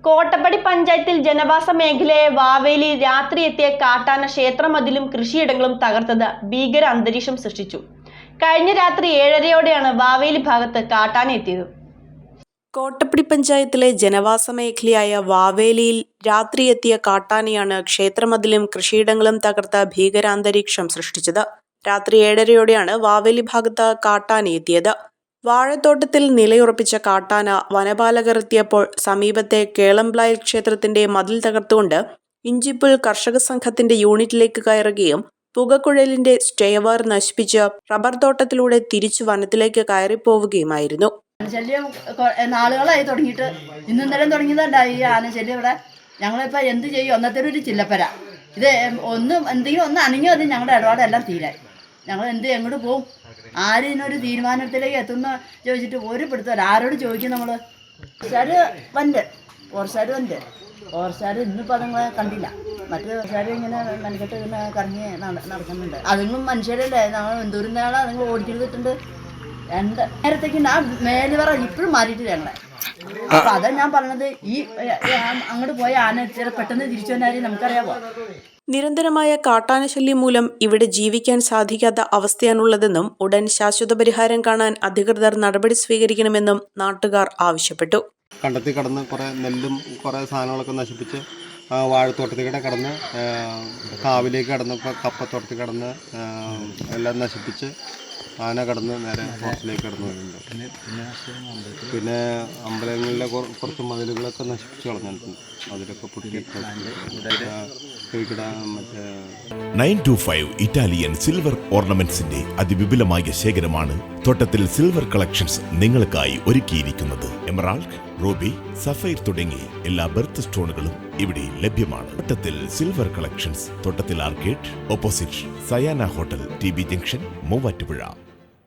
കോട്ടപ്പടി പഞ്ചായത്തിൽ ജനവാസ മേഖലയായ വാവേലി രാത്രി എത്തിയ കാട്ടാന ക്ഷേത്രമതിലും കൃഷിയിടങ്ങളും തകർത്തത് ഭീകര അന്തരീക്ഷം സൃഷ്ടിച്ചു. കഴിഞ്ഞ രാത്രി 7:30യോടെയാണ് വാവേലി ഭാഗത്ത് കാട്ടാന എത്തിയത്. കോട്ടപ്പടി പഞ്ചായത്തിലെ ജനവാസ മേഖലയായ വാവേലിയിൽ രാത്രി എത്തിയ കാട്ടാനയാണ് ക്ഷേത്രമതിലും കൃഷിയിടങ്ങളും തകർത്ത ഭീകരാന്തരീക്ഷം സൃഷ്ടിച്ചത്. രാത്രി 7:30യോടെയാണ് വാവേലി ഭാഗത്ത് കാട്ടാന എത്തിയത്. വാഴത്തോട്ടത്തിൽ നിലയുറപ്പിച്ച കാട്ടാന വനപാലകർ എത്തിയപ്പോൾ സമീപത്തെ കേളംപ്ലായിൽ ക്ഷേത്രത്തിന്റെ മതിൽ തകർത്തുകൊണ്ട് ഇഞ്ചിപ്പുൽ കർഷക സംഘത്തിന്റെ യൂണിറ്റിലേക്ക് കയറുകയും പുകക്കുഴലിന്റെ സ്റ്റേവർ നശിപ്പിച്ച് റബ്ബർ തോട്ടത്തിലൂടെ തിരിച്ചു വനത്തിലേക്ക് കയറിപ്പോവുകയുമായിരുന്നു. ശല്യം നാളുകളായി തുടങ്ങിയിട്ട് ഇന്നലെ തുടങ്ങിയതല്ല ഈ ആനശല്യം ഇവിടെ. ഞങ്ങളിപ്പോൾ എന്ത് ചെയ്യും? ഒന്നത്തെ ഒരു ചില്ലപ്പര ഇത് എന്തെങ്കിലും ഒന്ന് അനങ്ങിയോ അത് ഞങ്ങളുടെ ഇടപാടെല്ലാം തീരായി. ഞങ്ങൾ എങ്ങോട്ട് പോവും? ആരും ഇതിനൊരു തീരുമാനത്തിലേക്ക് എത്തുന്ന ചോദിച്ചിട്ട് ഒരു പിടുത്തല്ല. ആരോട് ചോദിക്കും നമ്മൾ? ഫോറസ്റ്റുകാർ ഇന്നിപ്പോൾ അതുങ്ങളെ കണ്ടില്ല. മറ്റു ഫോറസ്റ്റുകാർ ഇങ്ങനെ മെനക്കെട്ട് ഇങ്ങനെ കറങ്ങി നടക്കുന്നുണ്ട്. അതുങ്ങളും മനുഷ്യരല്ലേ, നമ്മൾ എന്തോരം നാളാണ് നിങ്ങൾ ഓടിച്ചിട്ടുണ്ട്. നേരത്തേക്ക് ആ മേലുവറ ഇപ്പോഴും മാറിയിട്ടില്ല ഞങ്ങളെ. അപ്പം അതാ ഞാൻ പറഞ്ഞത്, ഈ അങ്ങോട്ട് പോയ ആന പെട്ടെന്ന് തിരിച്ചു വന്നാലും നമുക്കറിയാമോ. നിരന്തരമായ കാട്ടാനശല്യം മൂലം ഇവിടെ ജീവിക്കാൻ സാധിക്കാത്ത അവസ്ഥയാണുള്ളതെന്നും ഉടൻ ശാശ്വത പരിഹാരം കാണാൻ അധികൃതർ നടപടി സ്വീകരിക്കണമെന്നും നാട്ടുകാർ ആവശ്യപ്പെട്ടു. കണ്ടെത്തി കടന്ന് കുറേ നെല്ലും കുറേ സാധനങ്ങളൊക്കെ നശിപ്പിച്ച് വാഴത്തോട്ടത്തിലൂടെ കടന്ന് കാവിലേക്ക് കടന്ന് കപ്പത്തോട്ടത്തിൽ കടന്ന് എല്ലാം നശിപ്പിച്ച് ആന കടന്ന് നേരെ ഫോറസ്റ്റിലേക്ക് കടന്നു വരുന്നുണ്ട്. പിന്നെ അമ്പലങ്ങളിലെ കുറച്ച് മതിലുകളൊക്കെ നശിപ്പിച്ച് കളഞ്ഞിട്ടുണ്ട്. അതിലൊക്കെ മറ്റേ 925 ഇറ്റാലിയൻ സിൽവർ ഓർണമെന്റ്സിന്റെ അതിവിപുലമായ ശേഖരമാണ് തോട്ടത്തിൽ സിൽവർ കളക്ഷൻസ് നിങ്ങൾക്കായി ഒരുക്കിയിരിക്കുന്നത്. എമറാൾഡ്, റൂബി, സഫൈർ തുടങ്ങി എല്ലാ ബർത്ത് സ്റ്റോണുകളും ഇവിടെ ലഭ്യമാണ്. തോട്ടത്തിൽ സിൽവർ കളക്ഷൻസ്, തോട്ടത്തിൽ arcade, opposite Sayana hotel, TB junction, Muvattupuzha.